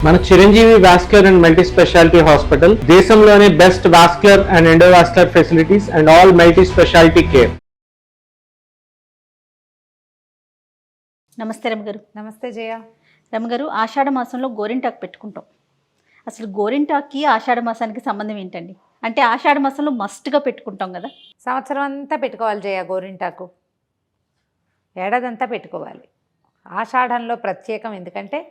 మన Chiranjeevi vascular and multi speciality hospital దేశంలోనే best vascular and endovascular facilities and all multi speciality care. నమస్తే రమగారు. నమస్తే జయ. రమగారు, ఆషాఢ మాసంలో గోరింటాకు పెట్టుకుంటాం. అసలు గోరింటాక్కి ఆషాఢ మాసానికి సంబంధం ఏంటండి? అంటే ఆషాఢ మాసంలో మస్ట్గా పెట్టుకుంటాం కదా. సంవత్సరం అంతా పెట్టుకోవాలి జయ గోరింటాకు, ఏడాదంతా పెట్టుకోవాలి. ఆషాఢంలో ప్రత్యేకం, ఎందుకంటే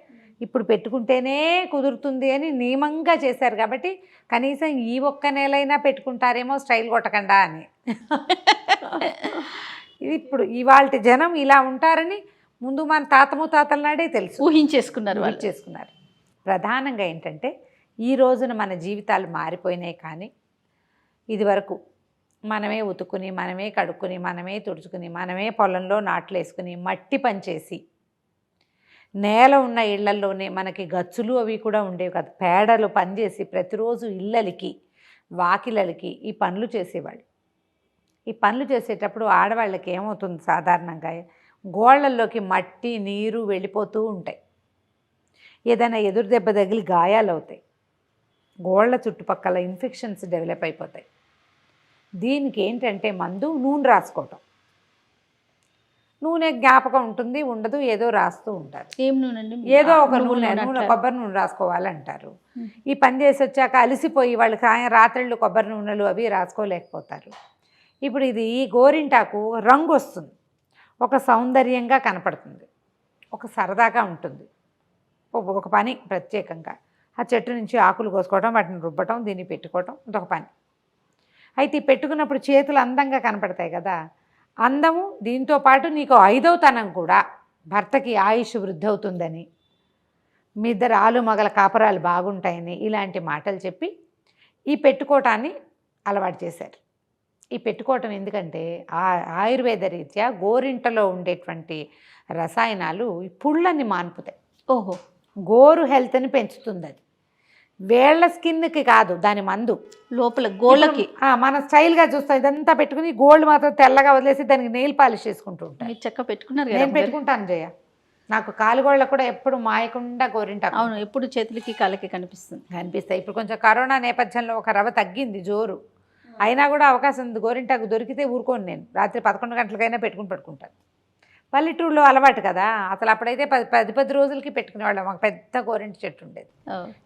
ఇప్పుడు పెట్టుకుంటేనే కుదురుతుంది అని నియమంగా చేశారు కాబట్టి కనీసం ఈ ఒక్క నెలైనా పెట్టుకుంటారేమో స్టైల్ కొట్టకుండా అని. ఇది ఇప్పుడు ఇవాళ జనం ఇలా ఉంటారని ముందు మన తాతల నాడే తెలుసు, ఊహించేసుకున్నారు. ప్రధానంగా ఏంటంటే ఈ రోజున మన జీవితాలు మారిపోయినాయి. కానీ ఇది వరకు మనమే ఉతుకుని, మనమే కడుక్కుని, మనమే తుడుచుకుని, మనమే పొలంలో నాట్లు వేసుకుని, మట్టి పనిచేసి, నేల ఉన్న ఇళ్లల్లోనే మనకి గచ్చులు అవి కూడా ఉండేవి కదా, పేడలు పనిచేసి ప్రతిరోజు ఇళ్ళకి వాకిలకి ఈ పనులు చేసేవాళ్ళు. ఈ పనులు చేసేటప్పుడు ఆడవాళ్ళకి ఏమవుతుంది, సాధారణంగా గోళ్లల్లోకి మట్టి నీరు వెళ్ళిపోతూ ఉంటాయి. ఏదైనా ఎదురు దెబ్బ తగిలి గాయాలు అవుతాయి, గోళ్ల చుట్టుపక్కల ఇన్ఫెక్షన్స్ డెవలప్ అయిపోతాయి. దీనికి ఏంటంటే మందు నూనె రాసుకోవటం. నూనె జ్ఞాపకం ఉంటుంది ఉండదు, ఏదో రాస్తూ ఉంటారు. ఏం నూనె అండి? ఏదో ఒక నూనె, కొబ్బరి నూనె రాసుకోవాలంటారు. ఈ పని చేసి వచ్చాక అలసిపోయి వాళ్ళు రాత్రిళ్ళు కొబ్బరి నూనెలు అవి రాసుకోలేకపోతారు. ఇప్పుడు ఇది ఈ గోరింటాకు రంగు వస్తుంది, ఒక సౌందర్యంగా కనపడుతుంది, ఒక సరదాగా ఉంటుంది. ఒక పని ప్రత్యేకంగా ఆ చెట్టు నుంచి ఆకులు కోసుకోవడం, వాటిని రుబ్బటం, దీన్ని పెట్టుకోవటం ఇదొక పని. అయితే ఈ పెట్టుకున్నప్పుడు చేతులు అందంగా కనపడతాయి కదా. అందము దీంతో పాటు నీకు 5వ తనం కూడా, భర్తకి ఆయుష్ వృద్ధి అవుతుందని, మీ ఇద్దరు ఆలు మగల కాపరాలు బాగుంటాయని ఇలాంటి మాటలు చెప్పి ఈ పెట్టుకోవటాన్ని అలవాటు చేశారు. ఈ పెట్టుకోవటం ఎందుకంటే ఆయుర్వేద రీత్యా గోరింటలో ఉండేటువంటి రసాయనాలు ఈ పుళ్ళని మాన్పుతాయి. ఓహో, గోరు హెల్త్ని పెంచుతుంది. అది వేళ్ల స్కిన్కి కాదు, దాని మందు లోపల గోళ్ళకి. మన స్టైల్గా చూస్తాం, ఇదంతా పెట్టుకుని గోల్డ్ మాత్రం తెల్లగా వదిలేసి దానికి నెయిల్ పాలిష్ చేసుకుంటూ ఉంటాను. మీరు చక్కగా పెట్టుకున్నారు. నేను పెట్టుకుంటాను జయ, నాకు కాలుగోళ్ళ కూడా ఎప్పుడు మాయకుండా గోరింటాకు. అవును, ఎప్పుడు చేతులకి కాళ్ళకి కనిపిస్తాయి. ఇప్పుడు కొంచెం కరోనా నేపథ్యంలో ఒక రవ తగ్గింది జోరు, అయినా కూడా అవకాశం ఉంది. గోరింటాకు దొరికితే ఊరుకోను, నేను రాత్రి 11 గంటలకైనా పట్టుకుంటాను. పల్లెటూరులో అలవాటు కదా, అసలు అప్పుడైతే 10 రోజులకి పెట్టుకునేవాళ్ళం. మాకు పెద్ద గోరింట చెట్టు ఉండేది.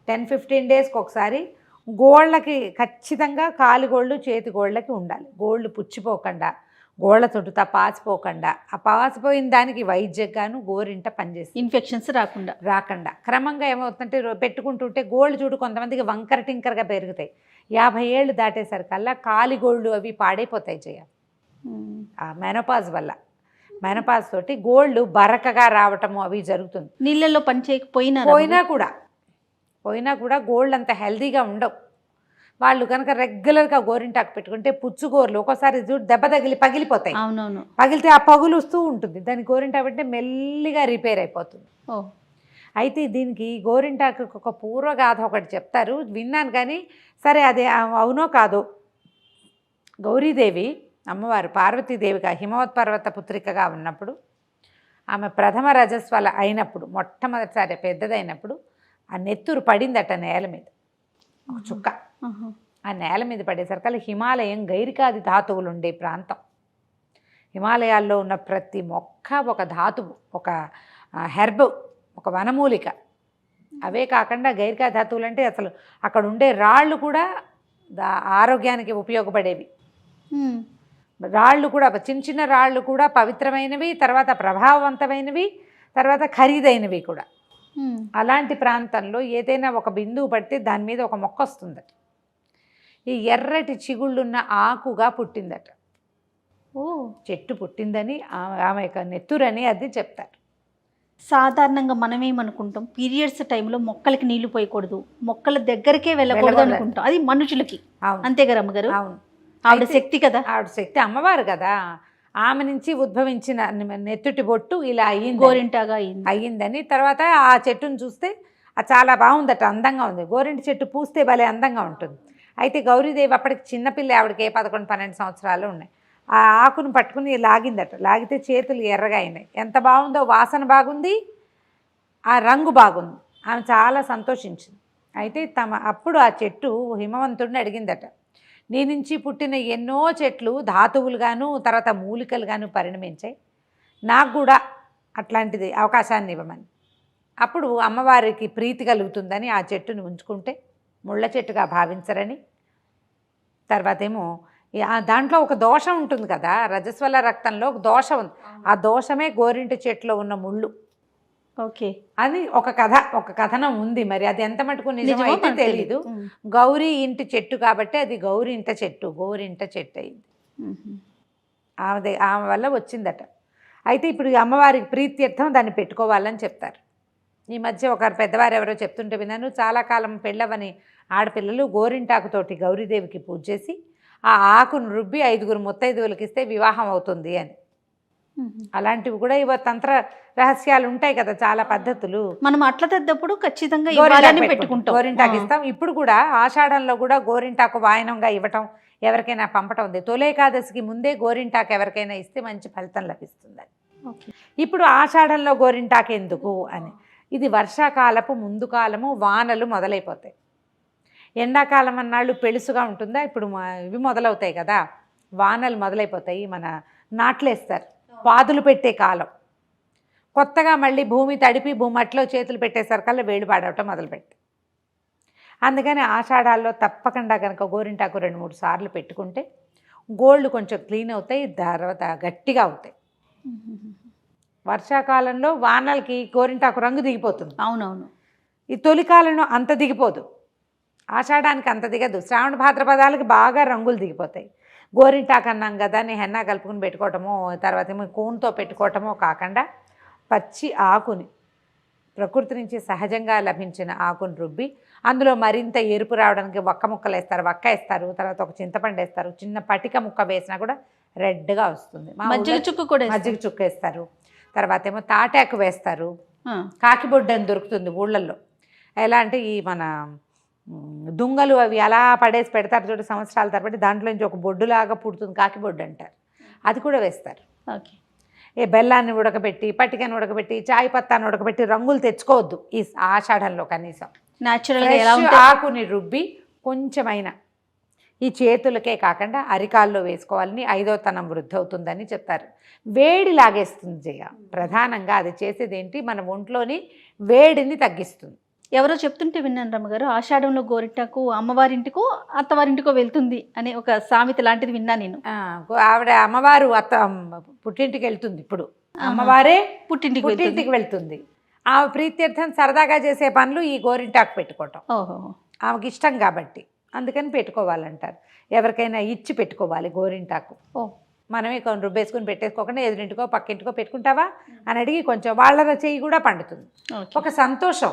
10-15 డేస్కి ఒకసారి గోళ్ళకి ఖచ్చితంగా కాలుగోళ్ళు చేతి గోళ్ళకి ఉండాలి. గోళ్ళు పుచ్చిపోకుండా, గోళ్ళ చుట్టూ పాసిపోకుండా, ఆ పాసిపోయిన దానికి వైద్యంగాను గోరింట పనిచేసి ఇన్ఫెక్షన్స్ రాకుండా క్రమంగా ఏమవుతుందంటే పెట్టుకుంటుంటే గోళ్ళు చూడు కొంతమందికి వంకర టింకరగా పెరుగుతాయి. 50 ఏళ్ళు దాటేసరికల్లా కాలిగోళ్ళు అవి పాడైపోతాయి జయ. ఆ మెనోపాజ్ వల్ల, మెనపాజ్ తోటి గోళ్ళు బరకగా రావటము అవి జరుగుతుంది. నీళ్ళల్లో పని చేయకపోయినా కూడా గోళ్ళు అంత హెల్తీగా ఉండవు. వాళ్ళు కనుక రెగ్యులర్గా గోరింటాకు పెట్టుకుంటే పుచ్చుగోర్లు ఒక్కోసారి దెబ్బ తగిలి పగిలిపోతాయి. అవునవును, పగిలితే ఆ పగులు వస్తూ ఉంటుంది. దాని గోరింటాకు పెడితే మెల్లిగా రిపేర్ అయిపోతుంది. అయితే దీనికి గోరింటాకు ఒక పూర్వగాథ ఒకటి చెప్తారు, విన్నాను. కానీ సరే అది అవునో కాదో, గౌరీదేవి అమ్మవారు పార్వతీదేవిగా హిమవత్ పర్వత పుత్రికగా ఉన్నప్పుడు, ఆమె ప్రథమ రజస్వల అయినప్పుడు, మొట్టమొదటిసారి పెద్దదైనప్పుడు ఆ నెత్తురు పడిందట నేల మీద, ఒక చుక్క. ఆ నేల మీద పడేసరికల్లా హిమాలయం గైరికాది ధాతువులు ఉండే ప్రాంతం. హిమాలయాల్లో ఉన్న ప్రతి మొక్క ఒక ధాతువు, ఒక హెర్బ్, ఒక వనమూలిక. అవే కాకుండా గైరికా ధాతువులు అంటే అసలు అక్కడ ఉండే రాళ్ళు కూడా ఆరోగ్యానికి ఉపయోగపడేవి. రాళ్ళు కూడా చిన్న చిన్న రాళ్ళు కూడా పవిత్రమైనవి, తర్వాత ప్రభావవంతమైనవి, తర్వాత ఖరీదైనవి కూడా. అలాంటి ప్రాంతంలో ఏదైనా ఒక బిందువు పడితే దాని మీద ఒక మొక్క వస్తుందట. ఈ ఎర్రటి చిగుళ్ళున్న ఆకుగా పుట్టిందట. చెట్టు పుట్టిందని ఆమె యొక్క నెత్తురని అది చెప్తారు. సాధారణంగా మనమేమనుకుంటాం, పీరియడ్స్ టైంలో మొక్కలకి నీళ్లు పోయకూడదు, మొక్కల దగ్గరికే వెళ్ళకూడదు అనుకుంటాం. అది మనుషులకి అంతేగా రమ్మగారు? అవును, ఆవిడ శక్తి కదా, ఆవిడ శక్తి అమ్మవారు కదా. ఆమె నుంచి ఉద్భవించిన నెత్తుటి బొట్టు ఇలా అయ్యింది, గోరింటాగా అయ్యిందని. తర్వాత ఆ చెట్టును చూస్తే అది చాలా బాగుందట, అందంగా ఉంది. గోరింటి చెట్టు పూస్తే భలే అందంగా ఉంటుంది. అయితే గౌరీదేవి అప్పటికి చిన్నపిల్ల, ఆవిడకి 11-12 సంవత్సరాలు ఉన్నాయి. ఆ ఆకును పట్టుకుని లాగిందట, లాగితే చేతులు ఎర్రగా అయినాయి. ఎంత బాగుందో, వాసన బాగుంది, ఆ రంగు బాగుంది. ఆమె చాలా సంతోషించింది. అయితే అప్పుడు ఆ చెట్టు హిమవంతుడిని అడిగిందట, నీ నుంచి పుట్టిన ఎన్నో చెట్లు ధాతువులుగాను తర్వాత మూలికలుగాను పరిణమించాయి, నాకు కూడా అట్లాంటిది అవకాశాన్ని ఇవ్వమని. అప్పుడు అమ్మవారికి ప్రీతి కలుగుతుందని ఆ చెట్టుని ఉంచుకుంటే ముళ్ళ చెట్టుగా భావించరని. తర్వాత ఏమో దాంట్లో ఒక దోషం ఉంటుంది కదా, రజస్వల రక్తంలో ఒక దోషం ఉంది, ఆ దోషమే గోరింట చెట్టులో ఉన్న ముళ్ళు. ఓకే, అది ఒక కథనం ఉంది, మరి అది ఎంత మటుకు నిజమో అయితే తెలీదు. గౌరీ ఇంటి చెట్టు కాబట్టి అది గోరింట చెట్టు అయింది. ఆమె వల్ల వచ్చిందట. అయితే ఇప్పుడు అమ్మవారికి ప్రీత్యర్థం దాన్ని పెట్టుకోవాలని చెప్తారు. ఈ మధ్య ఒక పెద్దవారు ఎవరో చెప్తుంటే విన్నాను, చాలా కాలం పెళ్ళవని ఆడపిల్లలు గోరింటాకుతోటి గౌరీదేవికి పూజ చేసి ఆ ఆకును రుబ్బి 5 ముత్తైదువులకి ఇస్తే వివాహం అవుతుంది అని. అలాంటివి కూడా ఇవో తంత్ర రహస్యాలు ఉంటాయి కదా, చాలా పద్ధతులు. మనం అట్ల తెద్దప్పుడు ఖచ్చితంగా పెట్టుకుంటాం, గోరింటాకు ఇస్తాం. ఇప్పుడు కూడా ఆషాఢంలో కూడా గోరింటాకు వాయనంగా ఇవ్వటం, ఎవరికైనా పంపటం ఉంది. తొలేకాదశికి ముందే గోరింటాకు ఎవరికైనా ఇస్తే మంచి ఫలితం లభిస్తుంది. ఇప్పుడు ఆషాఢంలో గోరింటాకు ఎందుకు అని, ఇది వర్షాకాలపు ముందు కాలము, వానలు మొదలైపోతాయి. ఎండాకాలం అన్నాళ్ళు పెళుసుగా ఉంటుందా, ఇప్పుడు ఇవి మొదలవుతాయి కదా, వానలు మొదలైపోతాయి, మన నాట్లేస్తారు, పాదులు పెట్టే కాలం. కొత్తగా మళ్ళీ భూమి తడిపి మట్టిలో చేతులు పెట్టేసరికల్లా వేడి పాడవటం మొదలుపెట్టి. అందుకని ఆషాఢాల్లో తప్పకుండా కనుక గోరింటాకు 2-3 సార్లు పెట్టుకుంటే గోళ్ళు కొంచెం క్లీన్ అవుతాయి, తర్వాత గట్టిగా అవుతాయి. వర్షాకాలంలో వానలకి గోరింటాకు రంగు దిగిపోతుంది. అవునవును. ఈ తొలికాలంలో అంత దిగిపోదు, ఆషాఢానికి అంత దిగదు, శ్రావణ భాద్రపదాలకి బాగా రంగులు దిగిపోతాయి. గోరింటాకు అన్నాం కదా అని హెన్నా కలుపుకుని పెట్టుకోవటమో, తర్వాత ఏమో కూన్తో పెట్టుకోవటమో కాకుండా పచ్చి ఆకుని, ప్రకృతి నుంచి సహజంగా లభించిన ఆకుని రుబ్బి అందులో మరింత ఎరుపు రావడానికి వక్క ముక్కలు వేస్తారు, వక్క వేస్తారు, తర్వాత ఒక చింతపండు వేస్తారు, చిన్న పటిక ముక్క వేసినా కూడా రెడ్గా వస్తుంది. మజ్జిగ చుక్క వేస్తారు, తర్వాత ఏమో తాటాకు వేస్తారు, కాకిబొడ్డు అని దొరుకుతుంది ఊళ్ళల్లో. ఎలా అంటే ఈ మన దుంగలు అవి అలా పడేసి పెడతారు చూడు సంవత్సరాల తరబడి, దాంట్లోంచి ఒక బొడ్డులాగా పుడుతుంది, కాకిబొడ్డు అంటారు, అది కూడా వేస్తారు. ఓకే, బెల్లాన్ని ఉడకబెట్టి, పట్టికని ఉడకబెట్టి, చాయ్ పత్తాన్ని ఉడకబెట్టి రంగులు తెచ్చుకోవద్దు ఈ ఆషాఢంలో. కనీసం న్యాచురల్గా ఆకుని రుబ్బి కొంచెమైనా ఈ చేతులకే కాకుండా అరికాల్లో వేసుకోవాలని, 5వ తనం వృద్ధి అవుతుందని చెప్తారు. వేడి లాగేస్తుంది జయ, ప్రధానంగా అది చేసేది ఏంటి, మన ఒంట్లోని వేడిని తగ్గిస్తుంది. ఎవరో చెప్తుంటే విన్నాను రమ్మగారు, ఆషాఢంలో గోరింటాకు అమ్మవారింటికో అత్తవారింటికో వెళ్తుంది అనే ఒక సామెత లాంటిది విన్నా నేను. ఆవిడ అమ్మవారు పుట్టింటికి వెళ్తుంది, ఇప్పుడు అమ్మవారే పుట్టింటికి వెళ్తుంది. ఆమె ప్రీత్యర్థం సరదాగా చేసే పనులు ఈ గోరింటాకు పెట్టుకోవటం. ఆమెకి ఇష్టం కాబట్టి అందుకని పెట్టుకోవాలంటారు. ఎవరికైనా ఇచ్చి పెట్టుకోవాలి గోరింటాకు. మనమే కొన్ని రుబ్బేసుకుని పెట్టేసుకోకుండా ఎదురింటికో పక్కింటికో పెట్టుకుంటావా అని అడిగి కొంచెం వాళ్ళ చెయ్యి కూడా పండుతుంది. ఒక సంతోషం,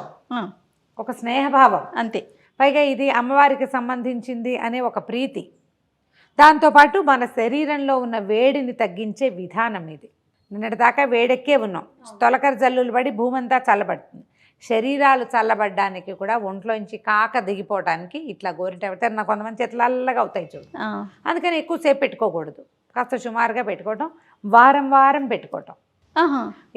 ఒక స్నేహభావం, అంతే. పైగా ఇది అమ్మవారికి సంబంధించింది అనే ఒక ప్రీతి. దాంతోపాటు మన శరీరంలో ఉన్న వేడిని తగ్గించే విధానం ఇది. నిన్నటిదాకా వేడెక్కే ఉన్నాం, తొలకరి జల్లులు పడి భూమంతా చల్లబడుతుంది. శరీరాలు చల్లబడ్డానికి కూడా ఒంట్లోంచి కాక దిగిపోవడానికి ఇట్లా గోరింట పెడితే నాకు కొంతమంది చేతులు అల్లగా అవుతాయి చూడు, అందుకని ఎక్కువసేపు పెట్టుకోకూడదు, కాస్త సుమారుగా పెట్టుకోవటం, వారం పెట్టుకోవటం.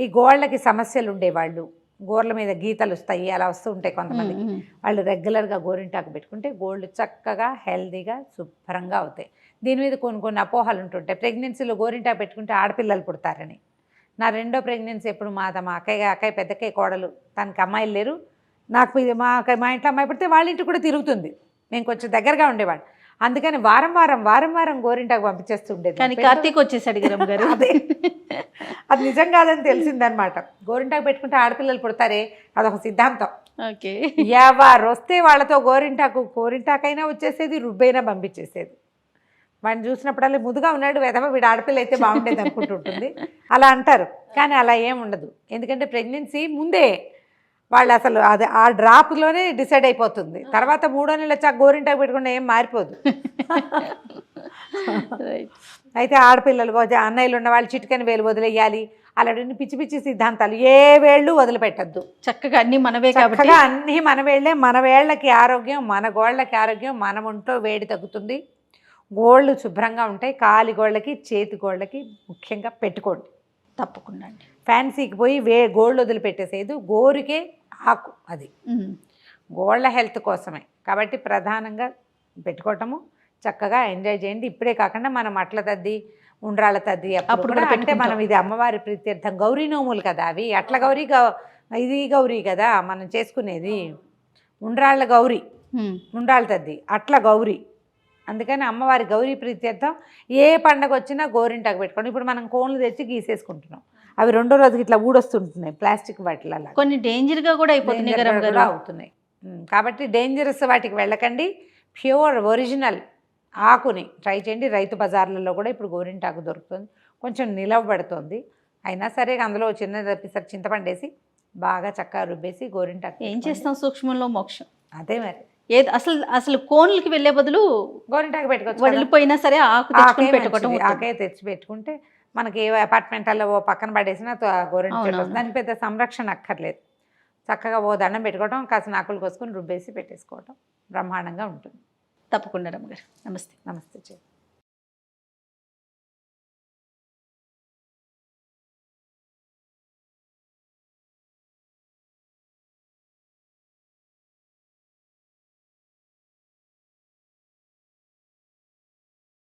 ఈ గోళ్ళకి సమస్యలు ఉండేవాళ్ళు, గోర్ల మీద గీతలు వస్తాయి, అలా వస్తూ ఉంటాయి కొంతమందికి, వాళ్ళు రెగ్యులర్గా గోరింటాకు పెట్టుకుంటే గోళ్ళు చక్కగా హెల్దీగా శుభ్రంగా అవుతాయి. దీని మీద కొన్ని అపోహలు ఉంటుంటాయి. ప్రెగ్నెన్సీలో గోరింటాకు పెట్టుకుంటే ఆడపిల్లలు పుడతారని. నా 2వ ప్రెగ్నెన్సీ ఎప్పుడు మా అక్కయ్య పెద్దక్కయ్య కోడలు, తనకి అమ్మాయిలు లేరు, నాకు మా ఇంట్లో అమ్మాయి పుడితే వాళ్ళ ఇంటికి కూడా తిరుగుతుంది, మేము కొంచెం దగ్గరగా ఉండేవాడు, అందుకని వారం గోరింటాకు పంపించేస్తుండేది. కానీ కార్తీక్ వచ్చేసాడు గారు, అదే అది నిజం కాదని తెలిసిందనమాట. గోరింటాకు పెట్టుకుంటే ఆడపిల్లలు పుడతారే, అదొక సిద్ధాంతం. ఓకే, ఎవరు వస్తే వాళ్ళతో గోరింటాకైనా వచ్చేసేది, రుబ్బైనా పంపించేసేది. వాడిని చూసినప్పుడల్లా ముదుగా ఉన్నాడు వెధవ, వీడు ఆడపిల్ల అయితే బాగుండేది అనుకుంటుంటుంది, అలా అంటారు. కానీ అలా ఏం ఉండదు, ఎందుకంటే ప్రెగ్నెన్సీ ముందే వాళ్ళు అసలు అది ఆ డ్రాప్లోనే డిసైడ్ అయిపోతుంది. తర్వాత 3వ నెల వచ్చాక గోరింటాకు పెట్టుకుంటే ఏం మారిపోదు. అయితే ఆడపిల్లలు అన్నయ్యలు ఉన్న వాళ్ళు చిటికెన వేలు వదిలేయాలి, అలాంటి పిచ్చి సిద్ధాంతాలు ఏ వేళ్ళు వదిలిపెట్టద్దు. చక్కగా అన్ని మనవే, చక్కగా అన్నీ మన వేళ్ళే, మన వేళ్ళకి ఆరోగ్యం, మన గోళ్ళకి ఆరోగ్యం, మన ఒంట్లో వేడి తగ్గుతుంది, గోళ్ళు శుభ్రంగా ఉంటాయి. కాలి గోళ్ళకి చేతి గోళ్ళకి ముఖ్యంగా పెట్టుకోండి తప్పకుండా. ఫ్యాన్సీకి పోయి గోళ్ళు వదిలిపెట్టేసేది, గోరుకే ఆకు అది గోళ్ళ హెల్త్ కోసమే. కాబట్టి ప్రధానంగా పెట్టుకోవటము, చక్కగా ఎంజాయ్ చేయండి. ఇప్పుడే కాకుండా మనం అట్ల తద్ది, ఉండ్రాళ్ళ తద్ది అప్పుడు కూడా, అంటే మనం ఇది అమ్మవారి ప్రీత్యర్థం గౌరీ నోములు కదా అవి. అట్ల గౌరీ ఇది గౌరీ కదా మనం చేసుకునేది, ఉండ్రాళ్ళ గౌరీ, ఉండ్రాళ్ళ తద్ది అట్ల గౌరీ. అందుకని అమ్మవారి గౌరీ ప్రీత్యర్థం ఏ పండగ వచ్చినా గోరింటాకు పెట్టుకోండి. ఇప్పుడు మనం కోన్లు తెచ్చి గీసేసుకుంటున్నాం, అవి రెండో రోజుకి ఇట్లా ఊడొస్తుంటున్నాయి ప్లాస్టిక్ వాటిలలో, కొన్ని డేంజర్గా కూడా అయిపోతున్నాయి అవుతున్నాయి. కాబట్టి డేంజరస్ వాటికి వెళ్ళకండి, ప్యూర్ ఒరిజినల్ ఆకుని ట్రై చేయండి. రైతు బజార్లలో కూడా ఇప్పుడు గోరింటాకు దొరుకుతుంది, కొంచెం నిలవబడుతుంది. అయినా సరే అందులో చిన్న పిసర్ చింతపండు వేసి బాగా చక్కగా రుబ్బేసి గోరింటాకు ఏం చేస్తాం, సూక్ష్మంలో మోక్షం. అదే మరి ఏది అసలు కోన్లకి వెళ్ళే బదులు గోరింటాకు పెట్టుకోవచ్చు. వదిలిపోయినా సరే ఆకు తెచ్చుకొని పెట్టుకోవటం, ఆకే తెచ్చి పెట్టుకుంటే మనకి ఏ అపార్ట్మెంట్లో ఓ పక్కన పడేసినా గోరింటాకు, దానికి పెద్ద సంరక్షణ అక్కర్లేదు. చక్కగా ఓ దండం పెట్టుకోవటం, కాసిన ఆకులు కోసుకొని రుబ్బేసి పెట్టేసుకోవటం బ్రహ్మాండంగా ఉంటుంది. తప్పకుండా రమ్మగారు. నమస్తే. నమస్తే.